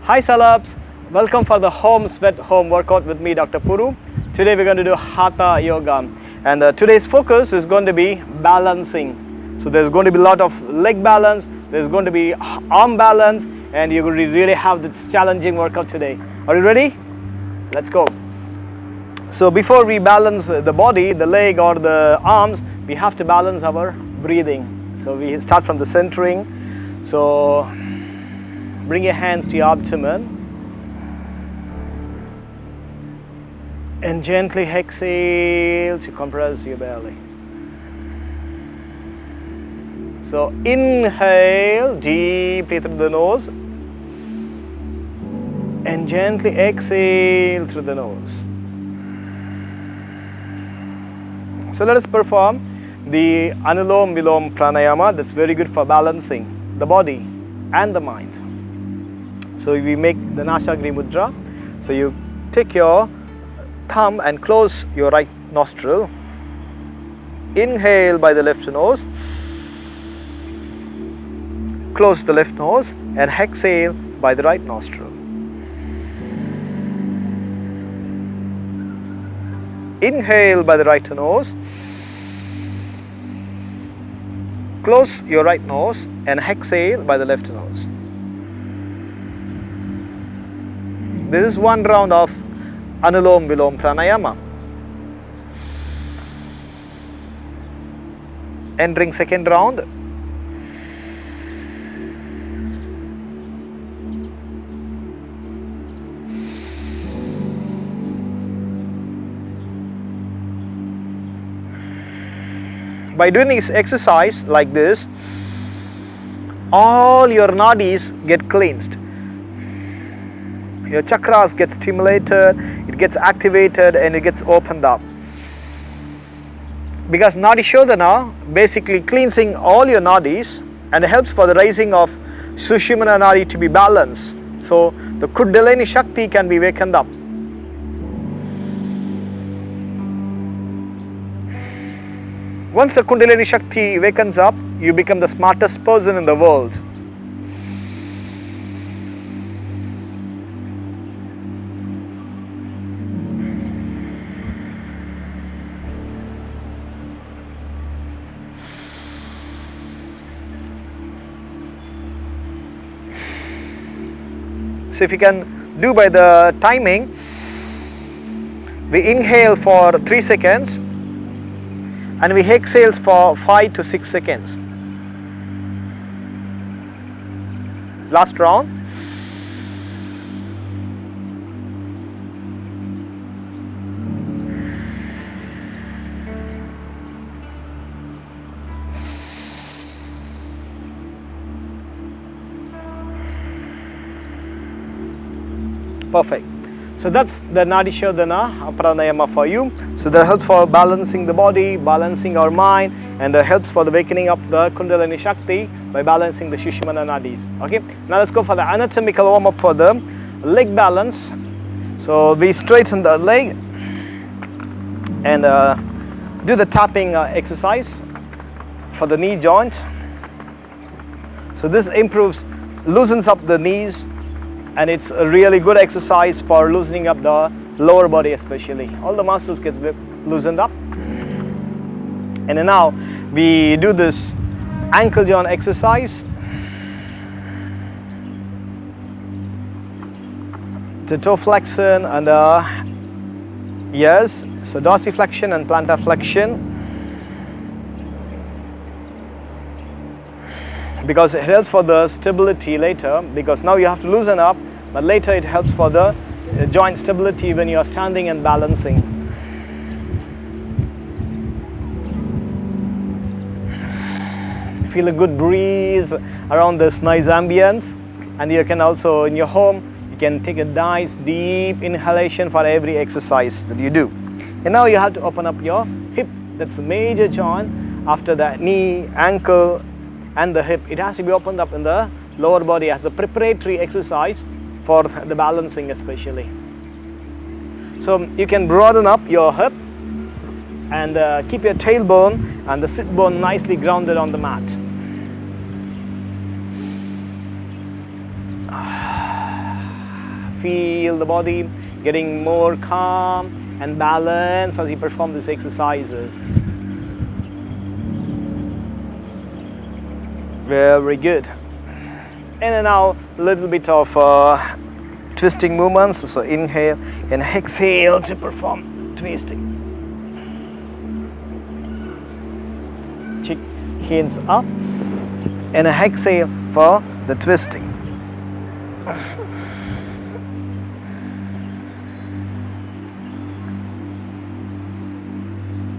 Hi celebs, welcome for the home sweat home workout with me Dr. Puru. Today we're going to do Hatha Yoga and today's focus is going to be balancing. So there's going to be a lot of leg balance, there's going to be arm balance, and you're going to really have this challenging workout today. Are you ready? Let's go. So before we balance the body, the leg or the arms, we have to balance our breathing. So we start from the centering. So bring your hands to your abdomen and gently exhale to compress your belly. So inhale deeply through the nose and gently exhale through the nose. So let us perform the Anulom Vilom Pranayama. That's very good for balancing the body and the mind. So we make the Nashagri Mudra. So you take your thumb and close your right nostril. Inhale by the left nose. Close the left nose and exhale by the right nostril. Inhale by the right nose. Close your right nose and exhale by the left nose. This is one round of Anulom Vilom Pranayama. Entering second round. By doing this exercise like this, all your nadis get cleansed. Your chakras get stimulated, it gets activated and it gets opened up. Because Nadi Shodhana basically cleansing all your nadis and helps for the rising of Sushumna Nadi to be balanced. So the Kundalini Shakti can be wakened up. Once the Kundalini Shakti wakens up, you become the smartest person in the world. So if you can do by the timing, we inhale for 3 seconds and we exhale for 5 to 6 seconds. Last round. Perfect. So that's the Nadi Shodhana Pranayama for you. So that helps for balancing the body, balancing our mind, and helps for the wakening up the Kundalini Shakti by balancing the Sushumna Nadis. Okay. Now let's go for the anatomical warm up for the leg balance. So we straighten the leg and do the tapping exercise for the knee joint. So this loosens up the knees. And it's a really good exercise for loosening up the lower body especially. All the muscles get loosened up. And then now we do this ankle joint exercise. The toe flexion and yes, so dorsiflexion and plantar flexion. Because it helps for the stability later, because now you have to loosen up, but later it helps for the joint stability when you are standing and balancing. Feel a good breeze around this nice ambience, and you can also in your home you can take a nice deep inhalation for every exercise that you do. And now you have to open up your hip. That's a major joint after the knee, ankle and the hip. It has to be opened up in the lower body as a preparatory exercise for the balancing especially. So you can broaden up your hip and keep your tailbone and the sit bone nicely grounded on the mat. feel the body getting more calm and balanced as you perform these exercises. Very good. And then now a little bit of twisting movements. So inhale and exhale to perform twisting. Cheek, hands up, and exhale for the twisting.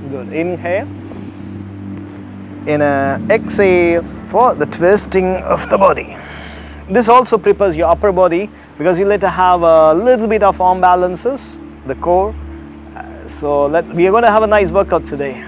Good. Inhale and exhale for the twisting of the body. This also prepares your upper body because you later have a little bit of arm balances, the core. So we are going to have a nice workout today.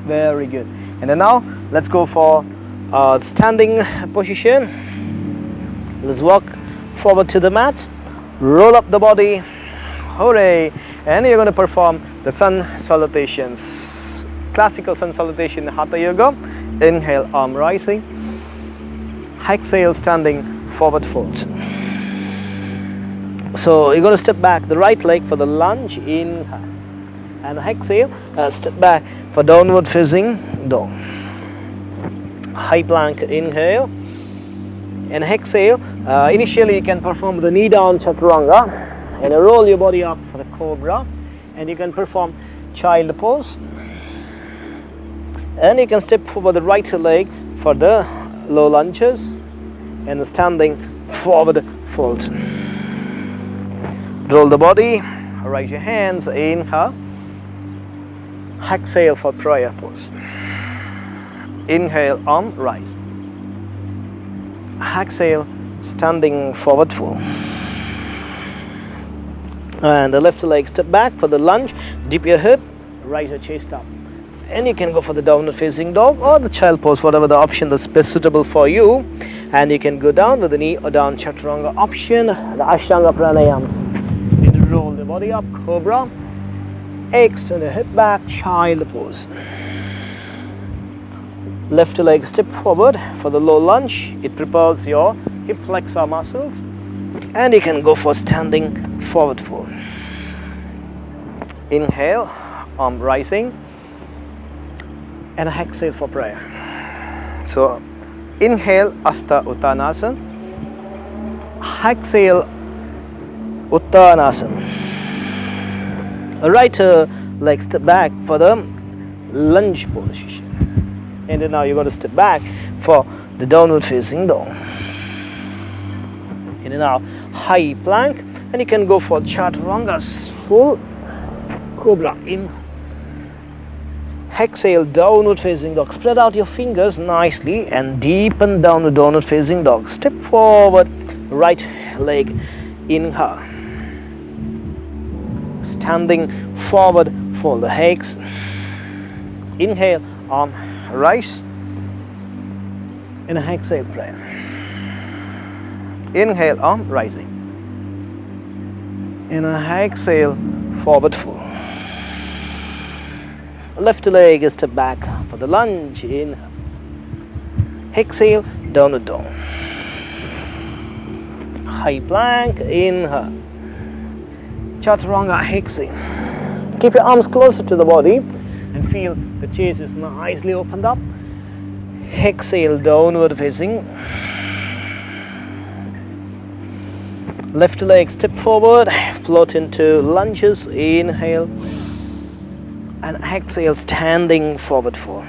Very good. And then now let's go for standing position. Let's walk forward to the mat, roll up the body, hooray, and you're going to perform the sun salutations. Classical sun salutation in Hatha Yoga. Inhale, arm rising. Exhale, standing forward fold. So you're going to step back the right leg for the lunge, inhale, and exhale, step back for downward facing dog. High plank, inhale, and exhale. Initially you can perform the knee down chaturanga and roll your body up for the cobra, and you can perform child pose, and you can step forward the right leg for the low lunges and the standing forward fold. Roll the body, raise your hands, inhale, exhale for prayer pose. Inhale, arm rise. Exhale, standing forward fold. And the left leg step back for the lunge, dip your hip, raise your chest up. And you can go for the downward facing dog or the child pose, whatever the option that's best suitable for you. And you can go down with the knee or down chaturanga option, the Ashtanga pranayams. And roll the body up, cobra. Extend the hip back, child pose. Left leg step forward for the low lunge. It prepares your hip flexor muscles, and you can go for standing forward fold. Inhale, arm rising, and exhale for prayer. So inhale, Asta Uttanasana. Exhale, Uttanasana. Right leg step back for the lunge position. And then now you're going to step back for the downward facing dog. And then now high plank, and you can go for chaturangas, full cobra. In, exhale, downward facing dog. Spread out your fingers nicely and deepen down the downward facing dog. Step forward, right leg, inhale. Standing forward, fold the legs. Inhale, arm rise, and exhale, prayer. Inhale, arm rising, and exhale, forward fold. Left leg is step back for the lunge. Inhale, exhale, downward dog. High plank, inhale, chaturanga, exhale. Keep your arms closer to the body and feel the chest is nicely opened up. Exhale, downward facing. Left leg step forward, float into lunges. Inhale, and exhale, standing forward fold.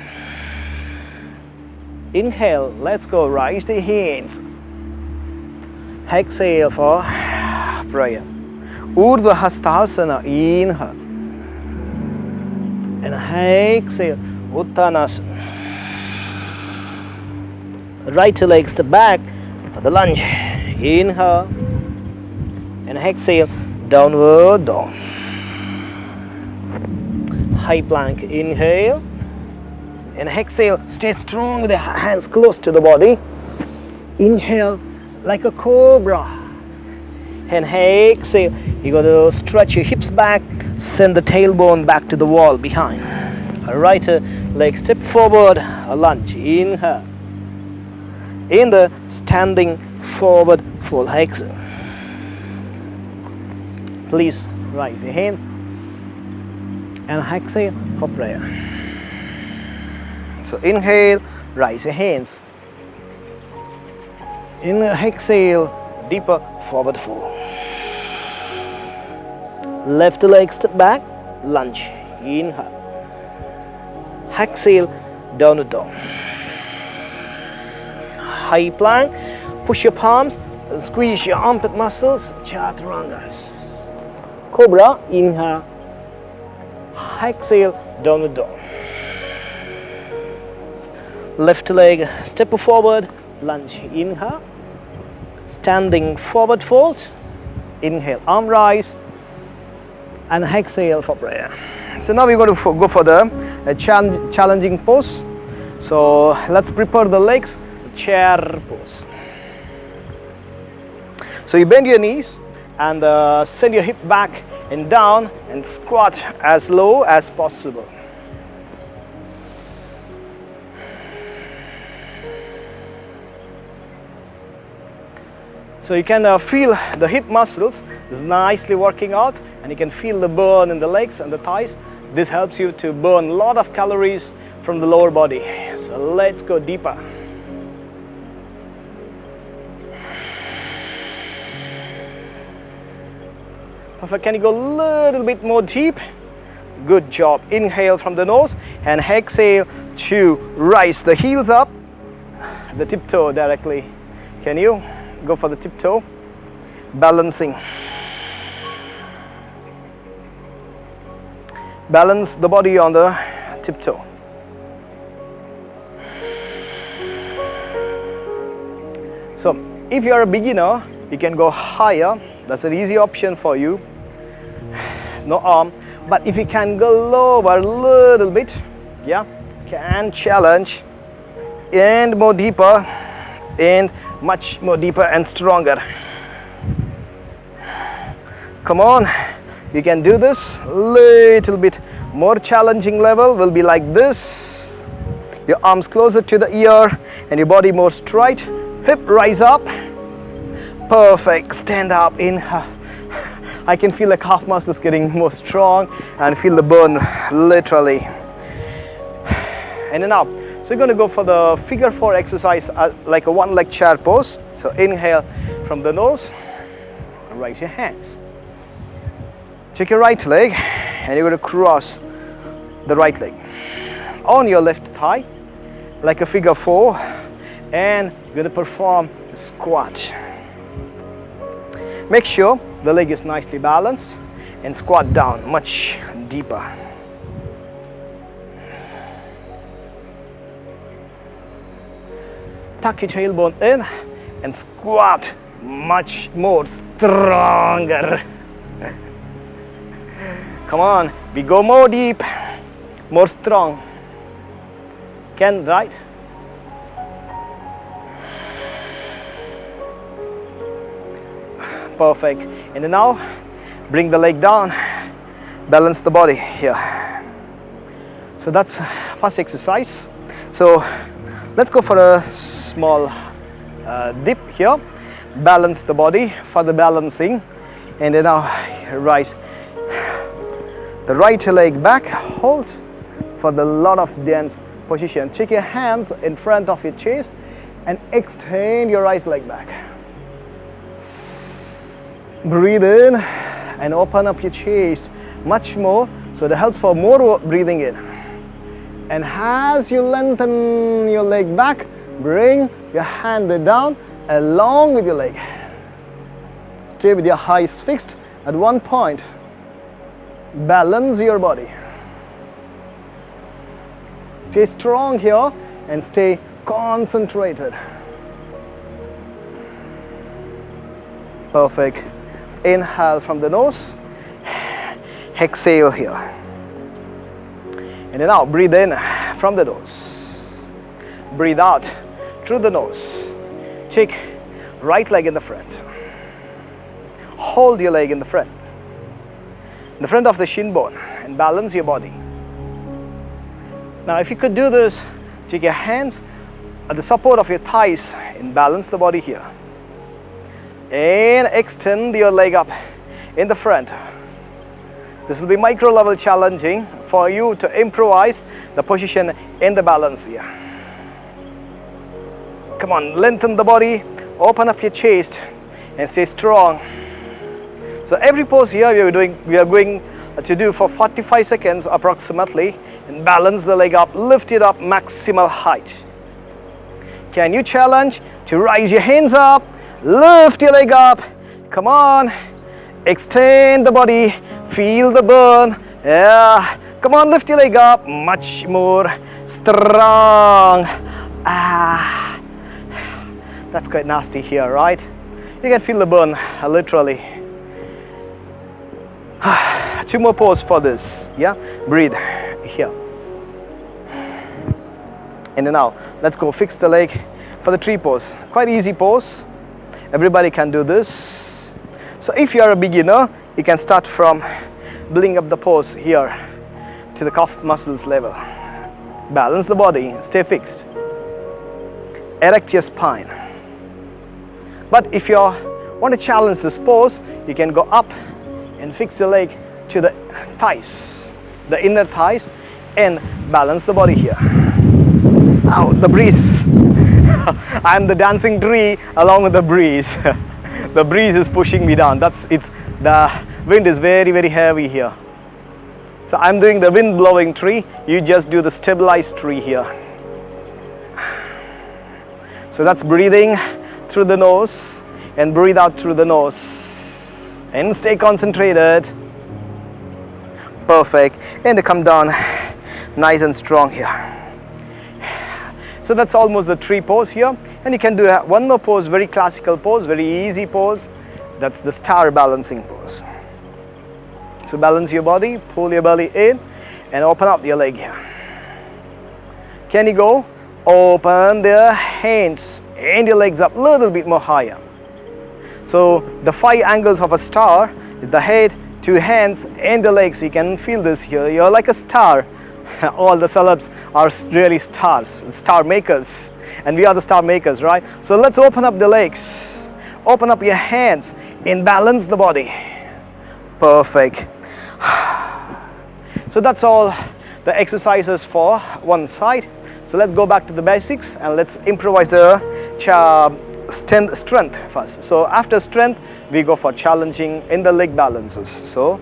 Inhale, let's go, raise the hands. Exhale for prayer. Urdhva Hastasana, inhale, and exhale, Uttanasana. Right leg step back for the lunge. Inhale, and exhale, downward dog. High plank, inhale, and exhale, stay strong with the hands close to the body. Inhale like a cobra, and exhale You got to stretch your hips back, send the tailbone back to the wall behind. Right leg step forward, a lunge. Inhale. In the standing forward fold exhale. Please raise your hands and exhale for prayer. So inhale, raise your hands. Inhale, exhale, deeper forward fold. Left leg step back, lunge. Inhale. Exhale, downward dog. High plank, push your palms, and squeeze your armpit muscles, chaturangas. Cobra, inhale. Exhale, downward dog. Left leg step forward, lunge. Inhale. Standing forward fold. Inhale, arm rise. And exhale for prayer. So now we're going to go for the challenging pose. So let's prepare the legs, chair pose. So you bend your knees and send your hip back and down and squat as low as possible. So you can feel the hip muscles is nicely working out, and you can feel the burn in the legs and the thighs. This helps you to burn a lot of calories from the lower body. So let's go deeper. Perfect. Can you go a little bit more deep? Good job. Inhale from the nose and exhale to rise the heels up, the tiptoe directly. Can you go for the tiptoe? Balancing. Balance the body on the tiptoe. So if you are a beginner, you can go higher. That's an easy option for you. No arm. But if you can go lower a little bit, yeah, can challenge and more deeper and much more deeper and stronger. Come on. You can do this. Little bit more challenging level will be like this. Your arms closer to the ear and your body more straight. Hip rise up. Perfect. Stand up. Inhale. I can feel the calf muscles getting more strong and feel the burn literally. And then up. So you're going to go for the figure 4 exercise like a one leg chair pose. So inhale from the nose. Raise your hands. Take your right leg and you're going to cross the right leg on your left thigh like a figure 4, and you're going to perform a squat. Make sure the leg is nicely balanced and squat down much deeper. Tuck your tailbone in and squat much more stronger. Come on, we go more deep, more strong. Can, right? Perfect. And then now, bring the leg down, balance the body here. So that's first exercise. So let's go for a small dip here. Balance the body for the balancing. And then now, rise. The right leg back, hold for the lot of dense position. Take your hands in front of your chest and extend your right leg back. Breathe in and open up your chest much more, so that helps for more breathing in. And as you lengthen your leg back, bring your hand down along with your leg. Stay with your eyes fixed at one point. Balance your body. Stay strong here and stay concentrated. Perfect. Inhale from the nose. Exhale here. And then now breathe in from the nose. Breathe out through the nose. Take right leg in the front. Hold your leg in the front. the front of the shin bone, and balance your body. Now if you could do this, take your hands at the support of your thighs and balance the body here. And extend your leg up in the front. This will be micro level challenging for you to improvise the position in the balance here. Come on, lengthen the body, open up your chest and stay strong. So every pose here we are going to do for 45 seconds approximately, and balance the leg up, lift it up maximal height. Can you challenge to rise your hands up, lift your leg up, come on, extend the body, feel the burn, yeah, come on, lift your leg up, much more strong. That's quite nasty here, right? You can feel the burn, literally. 2 more poses for this, yeah, breathe here. And now let's go fix the leg for the tree pose. Quite easy pose, everybody can do this. So if you are a beginner, you can start from building up the pose here to the calf muscles level. Balance the body, stay fixed, erect your spine. But if you want to challenge this pose, you can go up and fix the leg to the thighs, the inner thighs, and balance the body here. Now the breeze. I'm the dancing tree along with the breeze. The breeze is pushing me down. The wind is very, very heavy here. So I'm doing the wind blowing tree. You just do the stabilized tree here. So that's breathing through the nose and breathe out through the nose. And stay concentrated. Perfect. And come down nice and strong here. So that's almost the tree pose here. And you can do one more pose, very classical pose, very easy pose. That's the star balancing pose. So balance your body, pull your belly in and open up your leg here. Can you go? Open the hands and your legs up a little bit more higher. So the 5 angles of a star is the head, 2 hands and the legs. You can feel this here. You're like a star. All the celebs are really stars, star makers, and we are the star makers, right? So let's open up the legs, open up your hands and balance the body. Perfect. So that's all the exercises for one side. So let's go back to the basics and let's improvise the strength first. So after strength we go for challenging in the leg balances. So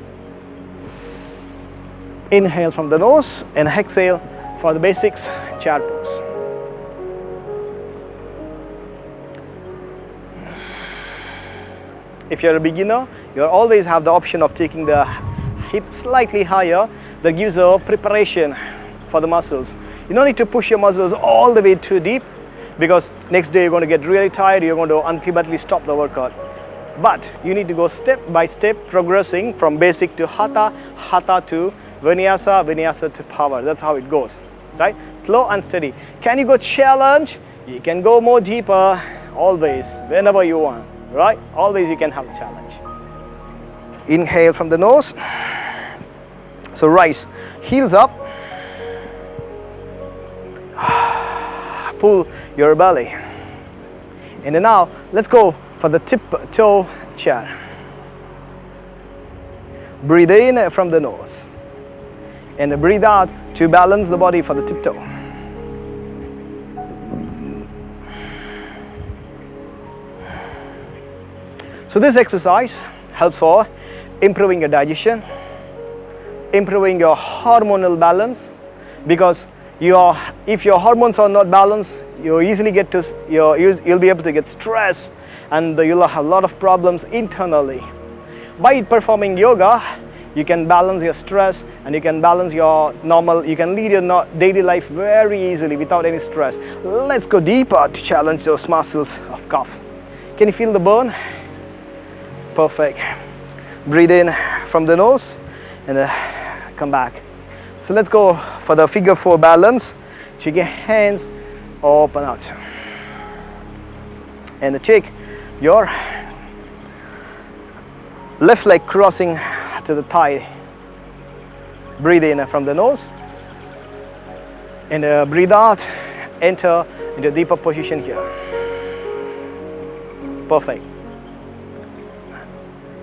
inhale from the nose and exhale for the basics chair pose. If you're a beginner, you always have the option of taking the hip slightly higher. That gives a preparation for the muscles. You don't need to push your muscles all the way too deep, because next day you're going to get really tired. You're going to ultimately stop the workout. But you need to go step by step, progressing from basic to hatha, hatha to vinyasa, vinyasa to power. That's how it goes, right? Slow and steady. Can you go challenge? You can go more deeper, always, whenever you want, right? Always you can have a challenge. Inhale from the nose. So rise, heels up. Pull your belly. And then now let's go for the tip-toe chair. Breathe in from the nose and breathe out to balance the body for the tiptoe. So this exercise helps for improving your digestion, improving your hormonal balance, because if your hormones are not balanced, you'll be able to get stress, and you'll have a lot of problems internally. By performing yoga, you can balance your stress and you can balance you can lead your daily life very easily without any stress. Let's go deeper to challenge those muscles of calf. Can you feel the burn? Perfect. Breathe in from the nose and come back. So let's go for the figure 4 balance. Take your hands, open out, and take your left leg crossing to the thigh Breathe in from the nose and breathe out. Enter into a deeper position here. Perfect.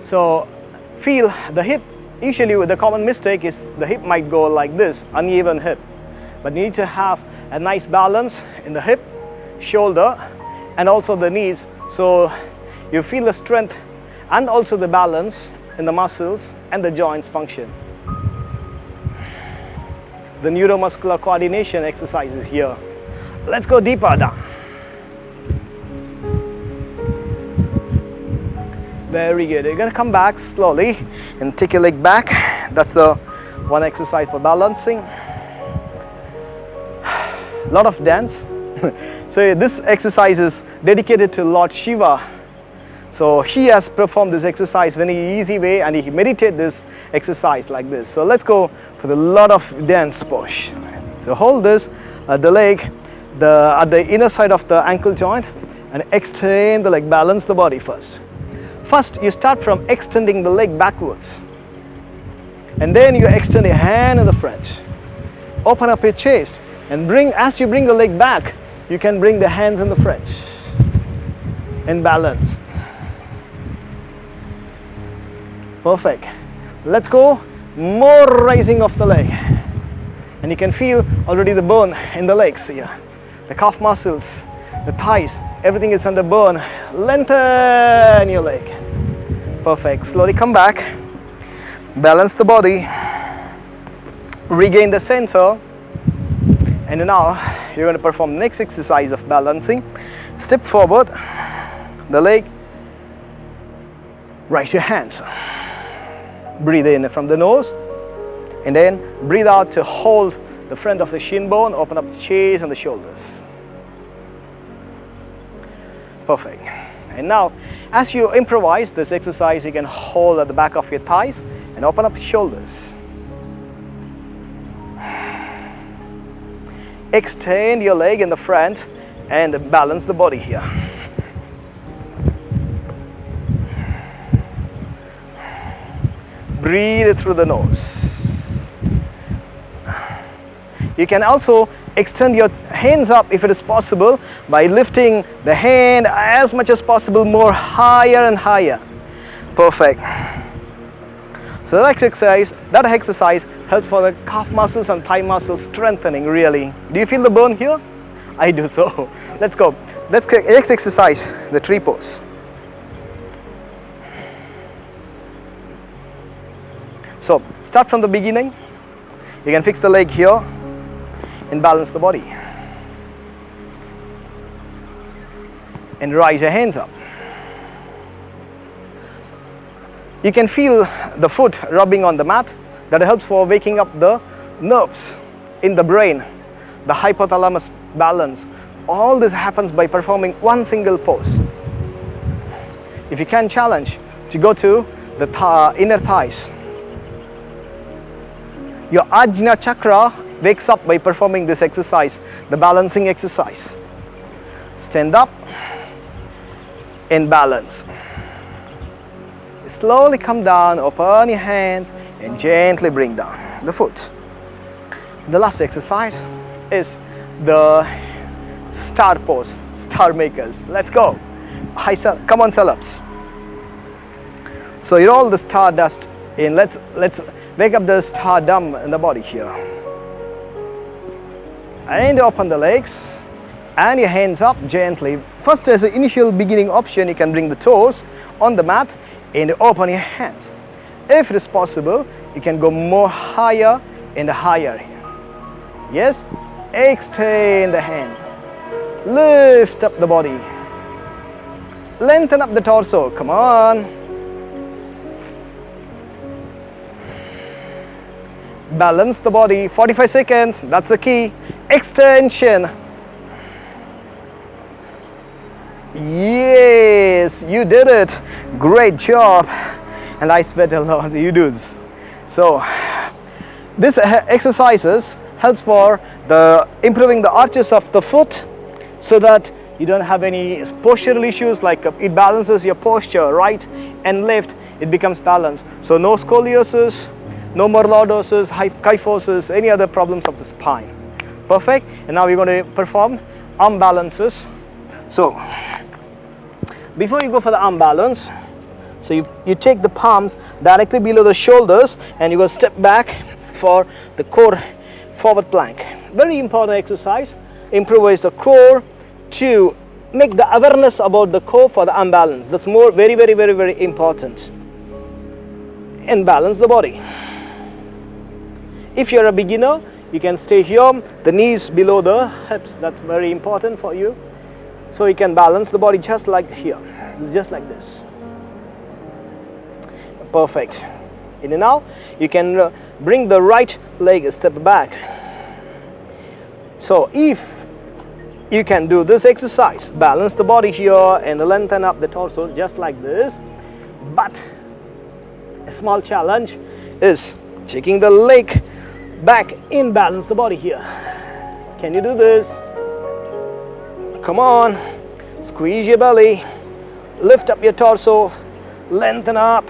So feel the hip. Usually the common mistake is the hip might go like this, uneven hip. But you need to have a nice balance in the hip, shoulder, and also the knees. So you feel the strength and also the balance in the muscles and the joints function. The neuromuscular coordination exercises here. Let's go deeper down. Very good. You're going to come back slowly and take your leg back. That's the one exercise for balancing. A lot of dance. So this exercise is dedicated to Lord Shiva. So he has performed this exercise in an easy way, and he meditated this exercise like this. So let's go for the lot of dance push. So hold this the leg at the inner side of the ankle joint and extend the leg. Balance the body first. First you start from extending the leg backwards, and then you extend your hand in the front. Open up your chest and as you bring the leg back, you can bring the hands in the front and balance. Perfect. Let's go. More raising of the leg, and you can feel already the bone in the legs here, the calf muscles, the thighs, everything is under bone. Lengthen your leg. Perfect. Slowly come back, balance the body, regain the center, and now you're going to perform the next exercise of balancing. Step forward the leg, raise your hands. Breathe in from the nose, and then breathe out to hold the front of the shin bone. Open up the chest and the shoulders. Perfect. And now, as you improvise this exercise, you can hold at the back of your thighs and open up the shoulders. Extend your leg in the front and balance the body here. Breathe through the nose. You can also extend your hands up if it is possible by lifting the hand as much as possible, more higher and higher. Perfect. So that exercise helps for the calf muscles and thigh muscles strengthening really. Do you feel the bone here? I do so. Let's go. Let's exercise the tree pose. So start from the beginning. You can fix the leg here and balance the body. And rise your hands up. You can feel the foot rubbing on the mat. That helps for waking up the nerves in the brain, the hypothalamus balance. All this happens by performing one single pose. If you can challenge to go to the inner thighs. Your Ajna chakra wakes up by performing this exercise, the balancing exercise. Stand up and balance. Slowly come down, open your hands and gently bring down the foot. The last exercise is the star pose, star makers. Let's go. Come on, Salams. So you roll the star dust in. Let's wake up the stardom in the body here. And open the legs and your hands up gently. First, as an initial beginning option, you can bring the toes on the mat and open your hands. If it is possible, you can go more higher and higher. Yes? Extend the hand. Lift up the body. Lengthen up the torso. Come on. Balance the body. 45 seconds. That's the key. Extension. Yes, you did it. Great job. And I sweat a lot. You do this. So, this exercises helps for the improving the arches of the foot, so that you don't have any postural issues. Like it balances your posture right and left. It becomes balanced. So no scoliosis, No more lordosis, kyphosis, any other problems of the spine. Perfect. And now we're going to perform arm balances. So before you go for the arm balance, so you take the palms directly below the shoulders and you go step back for the core forward plank. Very important exercise. Improvise the core to make the awareness about the core for the arm balance. That's very important. And balance the body. If you're a beginner, you can stay here, the knees below the hips. That's very important for you. So you can balance the body just like here, just like this. Perfect. In and out. You can bring the right leg a step back. So if you can do this exercise, balance the body here and lengthen up the torso just like this. But a small challenge is taking the leg back in, balance the body here. Can you do this? Come on. Squeeze your belly. Lift up your torso. Lengthen up.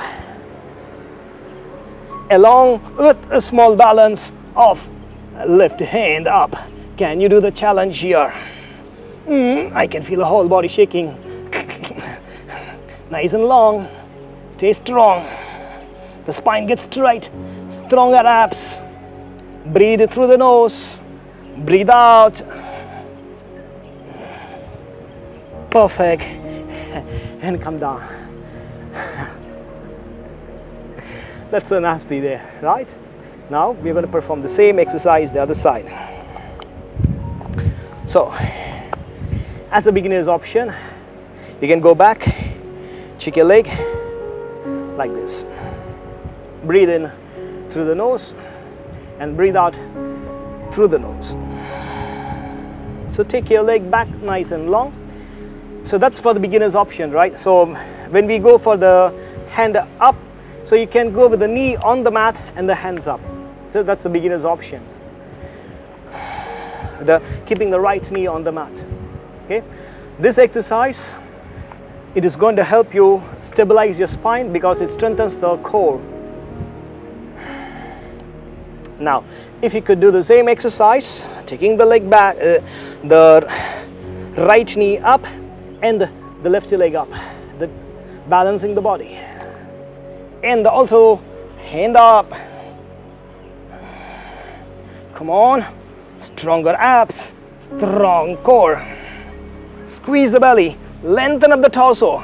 Along with a small balance of left hand up. Can you do the challenge here? I can feel the whole body shaking. Nice and long. Stay strong. The spine gets straight. Stronger abs. Breathe through the nose. Breathe out. Perfect. And come down. That's so nasty there, right? Now we're going to perform the same exercise the other side. So, as a beginner's option, you can go back, check your leg like this. Breathe in through the nose and breathe out through the nose. So take your leg back nice and long. So that's for the beginner's option, right? So when we go for the hand up, so you can go with the knee on the mat and the hands up. So that's the beginner's option. Keeping the right knee on the mat. Okay. This exercise, it is going to help you stabilize your spine because it strengthens the core. Now, if you could do the same exercise, taking the leg back, the right knee up and the left leg up, balancing the body. And also hand up. Come on. Stronger abs, strong core. Squeeze the belly, lengthen up the torso.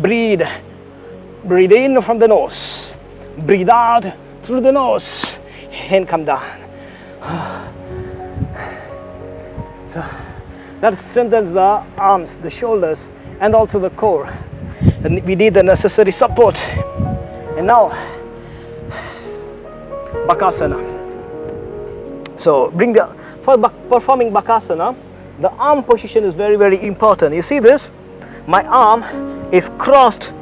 Breathe in from the nose. Breathe out through the nose and come down. So that strengthens the arms, the shoulders, and also the core. And we need the necessary support. And now, Bakasana. So for performing Bakasana, the arm position is very important. You see this? My arm is crossed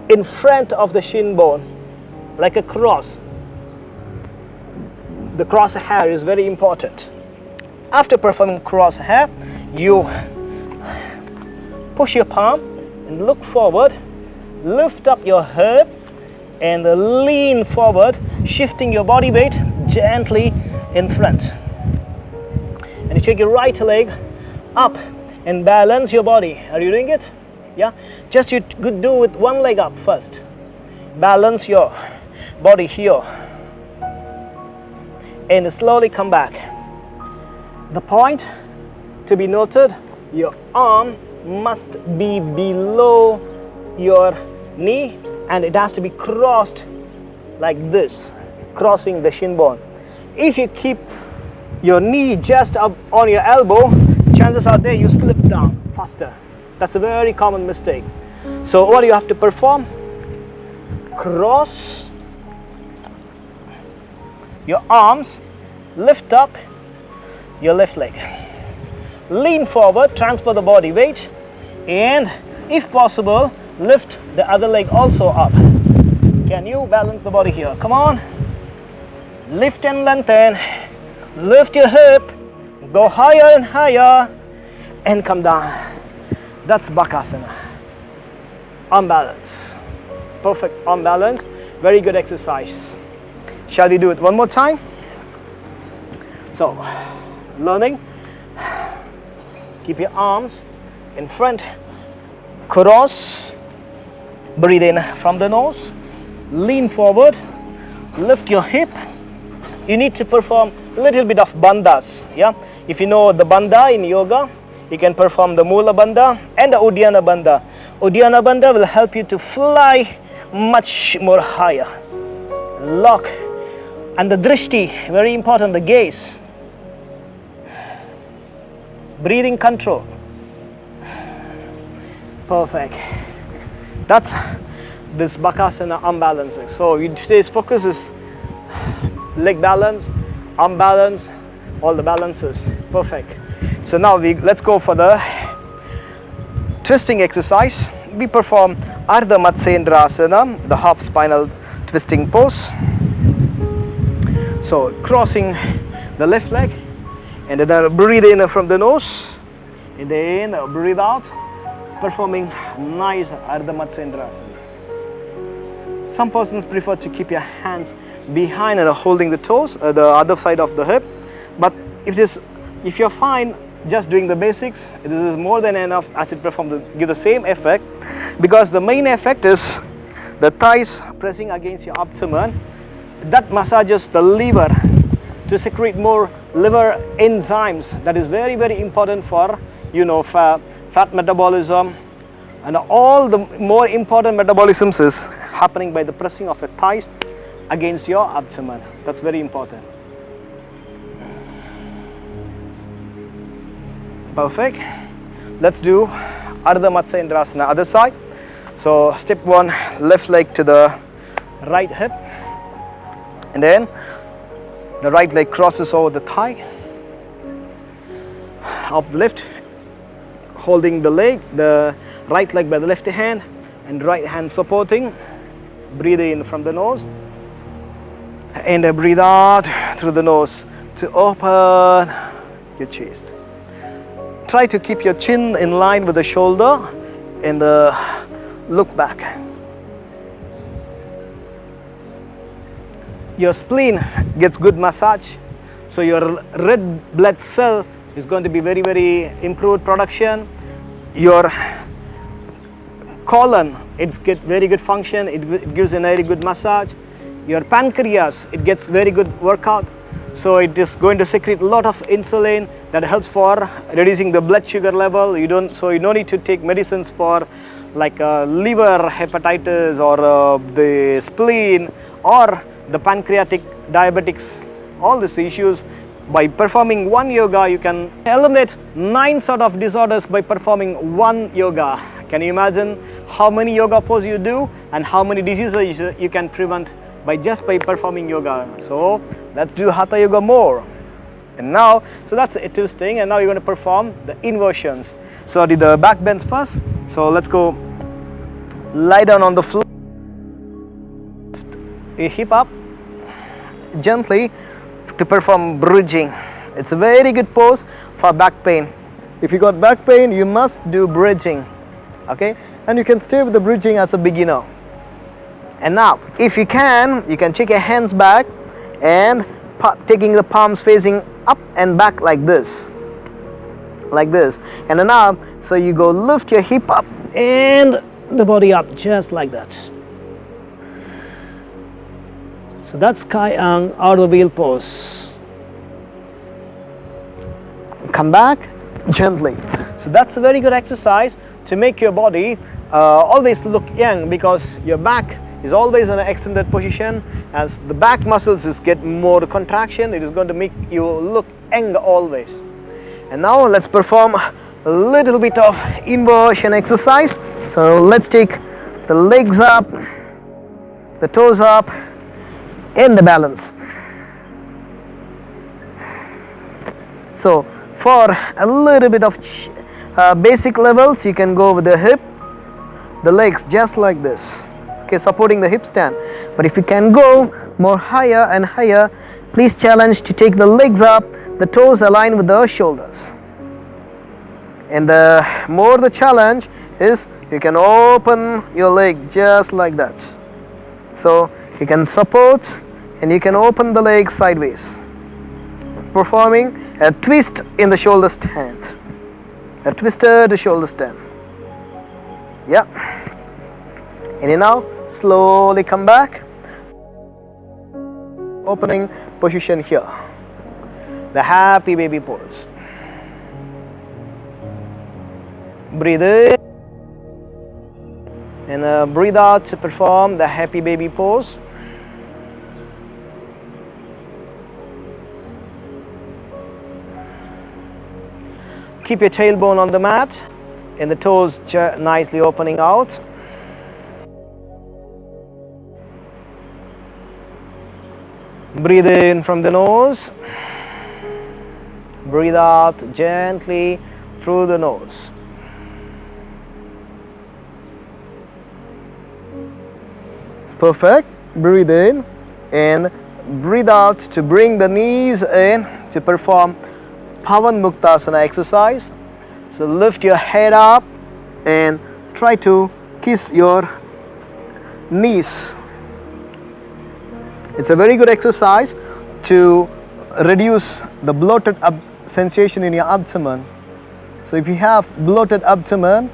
in front of the shin bone, like a cross. The cross hair is very important. After performing cross hair, you push your palm and look forward, lift up your hip and lean forward, shifting your body weight gently in front. And you take your right leg up and balance your body. Are you doing it? Yeah? Just you could do with one leg up first. Balance your body here. And slowly come back. The point to be noted, your arm must be below your knee and it has to be crossed like this, crossing the shin bone. If you keep your knee just up on your elbow, chances are there you slip down faster. That's a very common mistake. So what do you have to perform? Cross your arms, lift up your left leg. Lean forward, transfer the body weight, and if possible, lift the other leg also up. Can you balance the body here? Come on. Lift and lengthen. Lift your hip. Go higher and higher. And come down. That's Bakasana. Arm balance. perfect arm balance. Very good exercise. Shall we do it one more time? So, learning. Keep your arms in front. Cross. Breathe in from the nose. Lean forward. Lift your hip. You need to perform a little bit of bandhas. Yeah. If you know the bandha in yoga, you can perform the Mula Bandha and the Uddiyana Bandha. Uddiyana Bandha will help you to fly much more higher. Lock. And the drishti, very important, the gaze. Breathing control. Perfect. That's this Bakasana arm balancing. So today's focus is leg balance, arm balance, all the balances. Perfect. So now let's go for the twisting exercise. We perform Ardha Matsyendrasana, the half spinal twisting pose. So crossing the left leg, and then breathe in from the nose, and then breathe out, performing nice Ardha Matsyendrasana. Some persons prefer to keep your hands behind and holding the toes, the other side of the hip. But if you're fine just doing the basics, this is more than enough as it give the same effect, because the main effect is the thighs pressing against your abdomen. That massages the liver to secrete more liver enzymes. That is very, very important for fat metabolism, and all the more important metabolisms is happening by the pressing of your thighs against your abdomen. That's very important. Perfect. Let's do Ardha Matsyendrasana, other side. So step 1, left leg to the right hip, and then the right leg crosses over the thigh of the left, holding the right leg by the left hand, and right hand supporting. Breathe in from the nose, and breathe out through the nose to open your chest. Try to keep your chin in line with the shoulder, and look back. Your spleen gets good massage, so your red blood cell is going to be very, very improved production. Your colon, it gets very good function, it gives a very good massage. Your pancreas, it gets very good workout, so it is going to secrete a lot of insulin that helps for reducing the blood sugar level. You don't need to take medicines for like liver hepatitis or the spleen or the pancreatic diabetics, all these issues. By performing one yoga, you can eliminate 9 sort of disorders by performing one yoga. Can you imagine how many yoga poses you do and how many diseases you can prevent by performing yoga? So let's do Hatha Yoga more. And now, so that's a twisting, and now you're going to perform the inversions. So I did the back bends first. So let's go. Lie down on the floor. Lift hip up gently to perform bridging. It's a very good pose for back pain. If you got back pain, you must do bridging. Okay, and you can stay with the bridging as a beginner. And now, if you can take your hands back and taking the palms facing up and back like this. And then now, so you go lift your hip up and the body up just like that. So that's Kayang out of wheel pose. Come back gently. So that's a very good exercise to make your body always look young, because your back is always in an extended position. As the back muscles get more contraction, it is going to make you look young always. And now let's perform a little bit of inversion exercise. So let's take the legs up, the toes up, and the balance. So for a little bit of basic levels, you can go with the hip, the legs just like this. Okay, supporting the hip stand. But if you can go more higher and higher, please challenge to take the legs up, the toes align with the shoulders. And the more the challenge is you can open your leg just like that. So you can support and you can open the leg sideways, performing a twist in the shoulder stand, a twisted shoulder stand. Yeah. And now slowly come back, opening position here, the happy baby pose. Breathe in and breathe out to perform the happy baby pose. Keep your tailbone on the mat and the toes nicely opening out. Breathe in from the nose. Breathe out gently through the nose. Perfect. Breathe in and breathe out to bring the knees in to perform Pavan Muktasana exercise. So lift your head up and try to kiss your knees. It's a very good exercise to reduce the bloated sensation in your abdomen. So if you have bloated abdomen,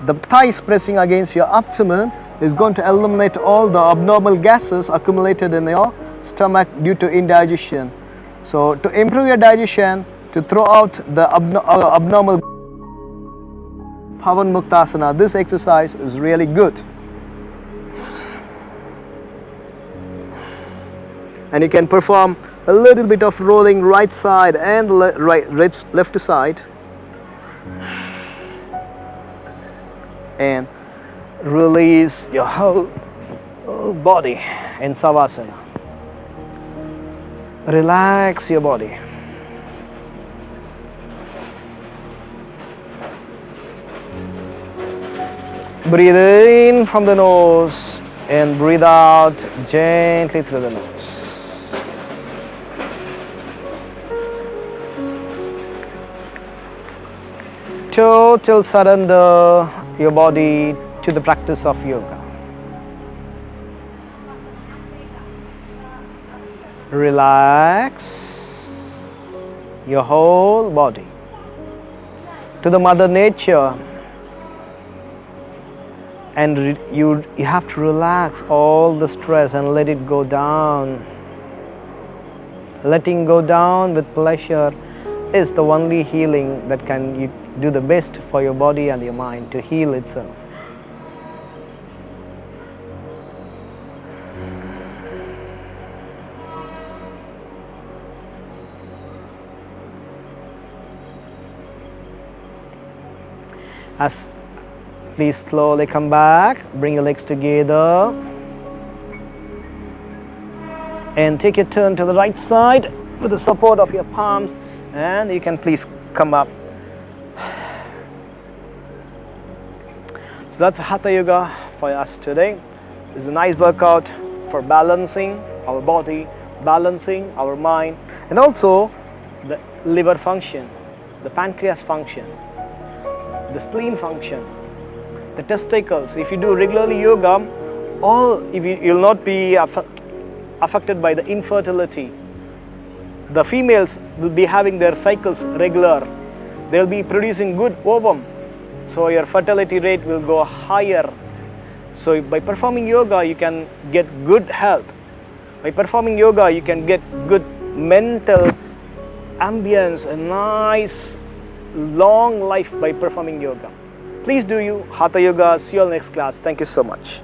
the thighs pressing against your abdomen is going to eliminate all the abnormal gases accumulated in your stomach due to indigestion. So to improve your digestion, to throw out the abnormal Pavan Muktasana, this exercise is really good. And you can perform a little bit of rolling right side and left side, and release your whole body in Savasana. Relax your body. Breathe in from the nose and breathe out gently through the nose. Total surrender your body to the practice of yoga. Relax your whole body to the Mother Nature, and you have to relax all the stress and let it go down. Letting go down with pleasure is the only healing that can do the best for your body and your mind to heal itself. Please slowly come back, bring your legs together and take your turn to the right side with the support of your palms, and you can please come up. So that's Hatha Yoga for us today. It's a nice workout for balancing our body, balancing our mind, and also the liver function, the pancreas function, the spleen function, the testicles. If you do regularly yoga, you'll not be affected by the infertility. The females will be having their cycles regular. They'll be producing good ovum, so your fertility rate will go higher. So by performing yoga, you can get good health. By performing yoga, you can get good mental ambience, a nice long life by performing yoga. Please do you Hatha Yoga. See you all next class. Thank you so much.